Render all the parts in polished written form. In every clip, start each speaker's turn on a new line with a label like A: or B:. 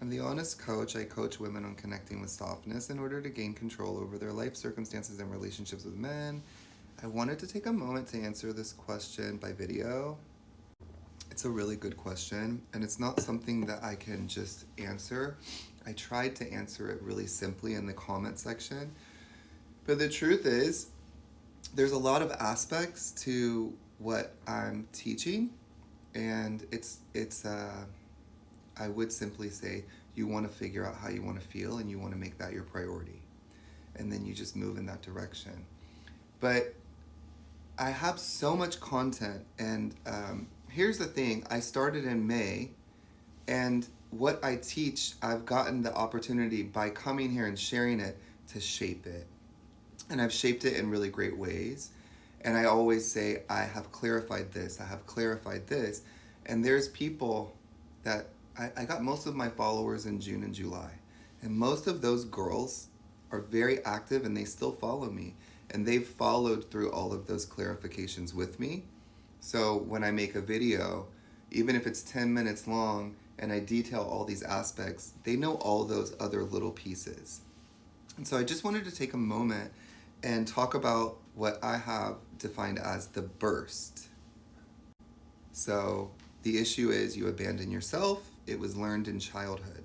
A: I'm the Honest Coach. I coach women on connecting with softness in order to gain control over their life circumstances and relationships with men. I wanted to take a moment to answer this question by video. It's a really good question, and it's not something that I can just answer. I tried to answer it really simply in the comment section, but the truth is, there's a lot of aspects to what I'm teaching, and I would simply say you want to figure out how you want to feel and you want to make that your priority, and then you just move in that direction. But I have so much content, and here's the thing: I started in May, and what I teach, I've gotten the opportunity by coming here and sharing it to shape it. And I've shaped it in really great ways. And I always say, I have clarified this, I have clarified this. And there's people that I got most of my followers in June and July. And most of those girls are very active and they still follow me. And they've followed through all of those clarifications with me. So when I make a video, even if it's 10 minutes long and I detail all these aspects, they know all those other little pieces. And so I just wanted to take a moment and talk about what I have defined as the burst. So the issue is you abandon yourself. It was learned in childhood.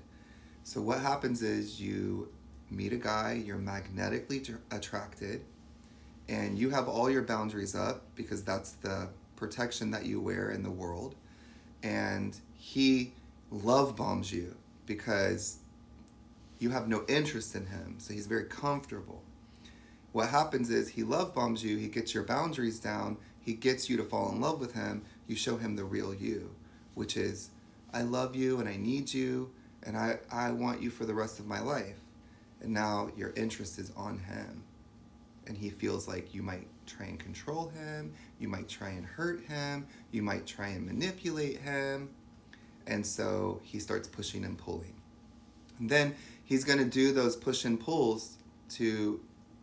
A: So what happens is you meet a guy, you're magnetically attracted, and you have all your boundaries up because that's the protection that you wear in the world. And he love bombs you because you have no interest in him. So he's very comfortable. What happens is he love bombs you, he gets your boundaries down, he gets you to fall in love with him, you show him the real you, which is, I love you and I need you and I want you for the rest of my life. And now your interest is on him. And he feels like you might try and control him, you might try and hurt him, you might try and manipulate him. And so he starts pushing and pulling. And then he's going to do those push and pulls to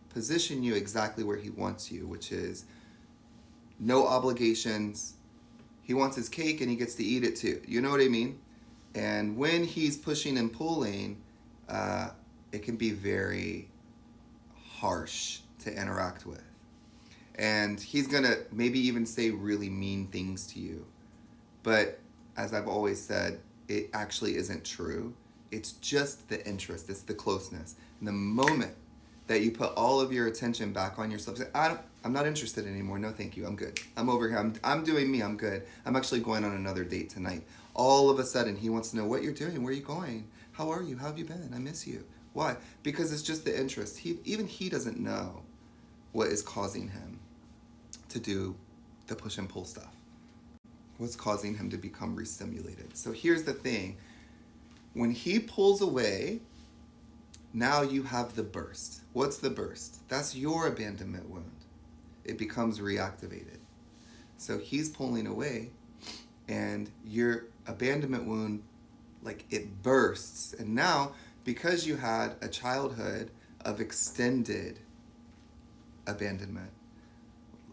A: position you exactly where he wants you, which is no obligations. He wants his cake and he gets to eat it too. You know what I mean? And when he's pushing and pulling, it can be very harsh to interact with. And he's going to maybe even say really mean things to you. But as I've always said, it actually isn't true. It's just the interest, it's the closeness. And the moment that you put all of your attention back on yourself, say, I'm not interested anymore, no thank you, I'm good. I'm over here, I'm doing me, I'm good. I'm actually going on another date tonight. All of a sudden, he wants to know what you're doing, where are you going? How are you, how have you been? I miss you. Why? Because it's just the interest. Even he doesn't know what is causing him to do the push and pull stuff. What's causing him to become restimulated. So here's the thing. When he pulls away, now you have the burst. What's the burst? That's your abandonment wound. It becomes reactivated. So he's pulling away and your abandonment wound, like it bursts. And now, because you had a childhood of extended abandonment,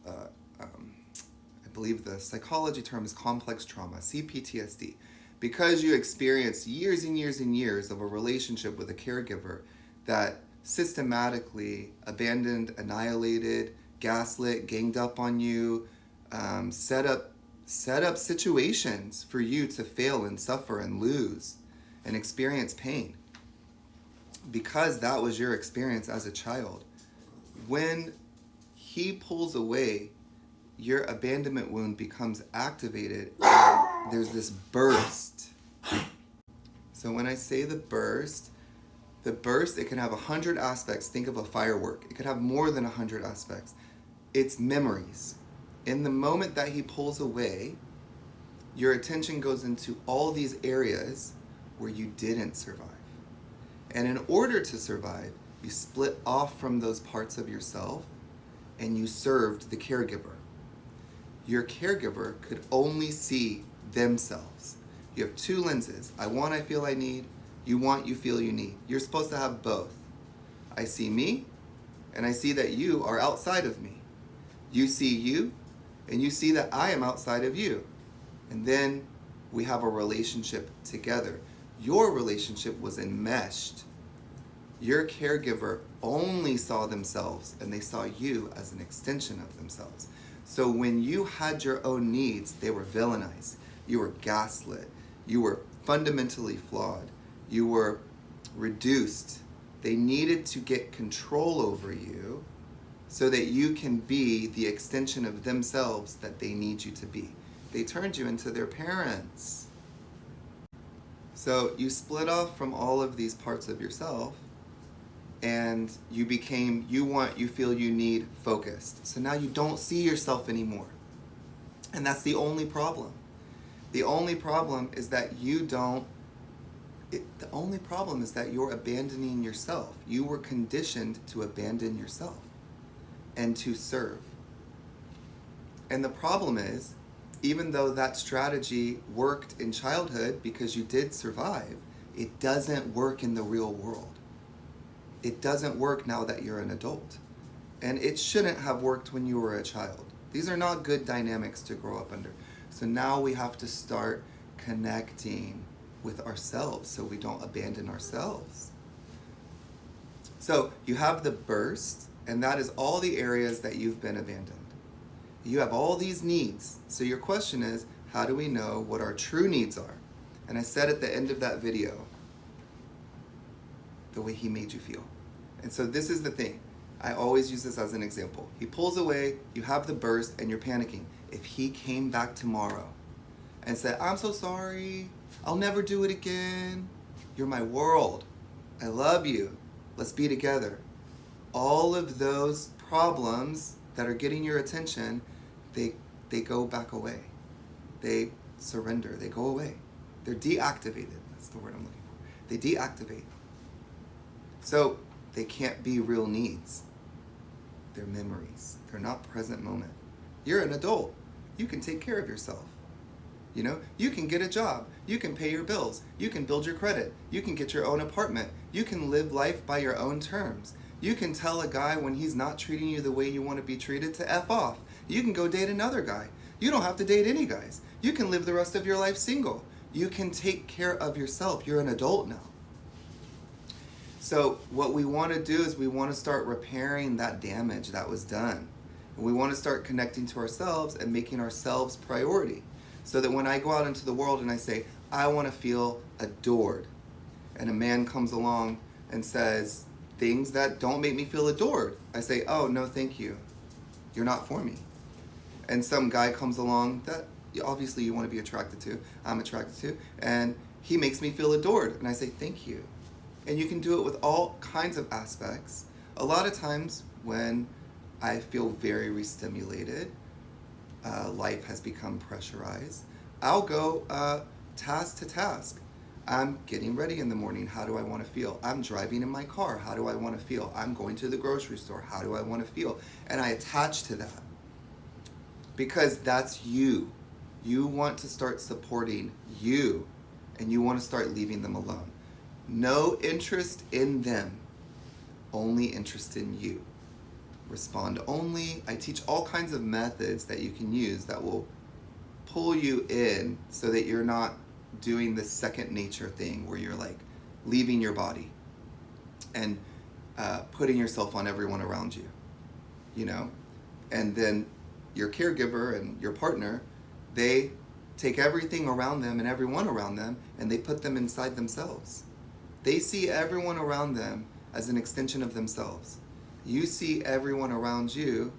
A: I believe the psychology term is complex trauma, CPTSD. Because you experienced years and years and years of a relationship with a caregiver that systematically abandoned, annihilated, gaslit, ganged up on you, set up situations for you to fail and suffer and lose and experience pain. Because that was your experience as a child. When he pulls away, your abandonment wound becomes activated and there's this burst. So when I say the burst, it can have 100 aspects. Think of a firework. It could have more than 100 aspects. It's memories. In the moment that he pulls away, your attention goes into all these areas where you didn't survive. And in order to survive, you split off from those parts of yourself and you served the caregiver. Your caregiver could only see themselves. You have two lenses. I want, I feel, I need. You want, you feel, you need. You're supposed to have both. I see me, and I see that you are outside of me. You see you, and you see that I am outside of you. And then we have a relationship together. Your relationship was enmeshed. Your caregiver only saw themselves and they saw you as an extension of themselves. So when you had your own needs, they were villainized. You were gaslit. You were fundamentally flawed. You were reduced. They needed to get control over you so that you can be the extension of themselves that they need you to be. They turned you into their parents. So you split off from all of these parts of yourself and you feel you need focused. So now you don't see yourself anymore. And that's the only problem. The only problem is that the only problem is that you're abandoning yourself. You were conditioned to abandon yourself and to serve. And the problem is, even though that strategy worked in childhood because you did survive, it doesn't work in the real world. It doesn't work now that you're an adult. And it shouldn't have worked when you were a child. These are not good dynamics to grow up under. So now we have to start connecting with ourselves so we don't abandon ourselves. So you have the burst, and that is all the areas that you've been abandoned. You have all these needs. So your question is, how do we know what our true needs are? And I said at the end of that video, the way he made you feel. And so this is the thing. I always use this as an example. He pulls away, you have the burst, and you're panicking. If he came back tomorrow and said, I'm so sorry, I'll never do it again. You're my world. I love you. Let's be together. All of those problems that are getting your attention, they go back away. They surrender. They go away. They're deactivated. That's the word I'm looking for. They deactivate. So they can't be real needs. They're memories. They're not present moment. You're an adult. You can take care of yourself. You know, you can get a job. You can pay your bills. You can build your credit. You can get your own apartment. You can live life by your own terms. You can tell a guy when he's not treating you the way you want to be treated to F off. You can go date another guy. You don't have to date any guys. You can live the rest of your life single. You can take care of yourself. You're an adult now. So what we want to do is we want to start repairing that damage that was done. And we want to start connecting to ourselves and making ourselves priority. So that when I go out into the world and I say, I want to feel adored, and a man comes along and says things that don't make me feel adored, I say, oh, no, thank you. You're not for me. And some guy comes along that obviously you want to be attracted to, I'm attracted to, and he makes me feel adored. And I say, thank you. And you can do it with all kinds of aspects. A lot of times when I feel very re-stimulated, life has become pressurized, I'll go task to task. I'm getting ready in the morning. How do I want to feel? I'm driving in my car. How do I want to feel? I'm going to the grocery store. How do I want to feel? And I attach to that because that's you. You want to start supporting you and you want to start leaving them alone. No interest in them, only interest in you. Respond only. I teach all kinds of methods that you can use that will pull you in so that you're not doing this second nature thing where you're like leaving your body and putting yourself on everyone around you, you know? And then your caregiver and your partner, they take everything around them and everyone around them and they put them inside themselves. They see everyone around them as an extension of themselves. You see everyone around you,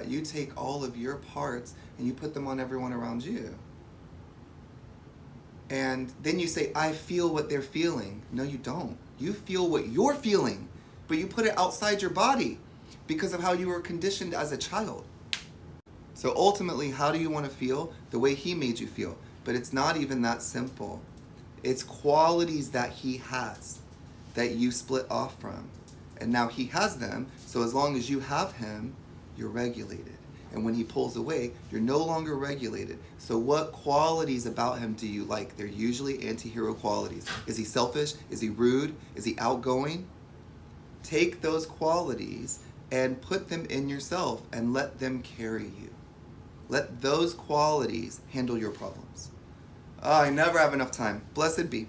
A: you take all of your parts and you put them on everyone around you. And then you say, I feel what they're feeling. No, you don't. You feel what you're feeling, but you put it outside your body because of how you were conditioned as a child. So ultimately, how do you want to feel? The way he made you feel. But it's not even that simple. It's qualities that he has that you split off from. And now he has them, so as long as you have him, you're regulated. And when he pulls away, you're no longer regulated. So what qualities about him do you like? They're usually anti-hero qualities. Is he selfish? Is he rude? Is he outgoing? Take those qualities and put them in yourself and let them carry you. Let those qualities handle your problems. Oh, I never have enough time. Blessed be.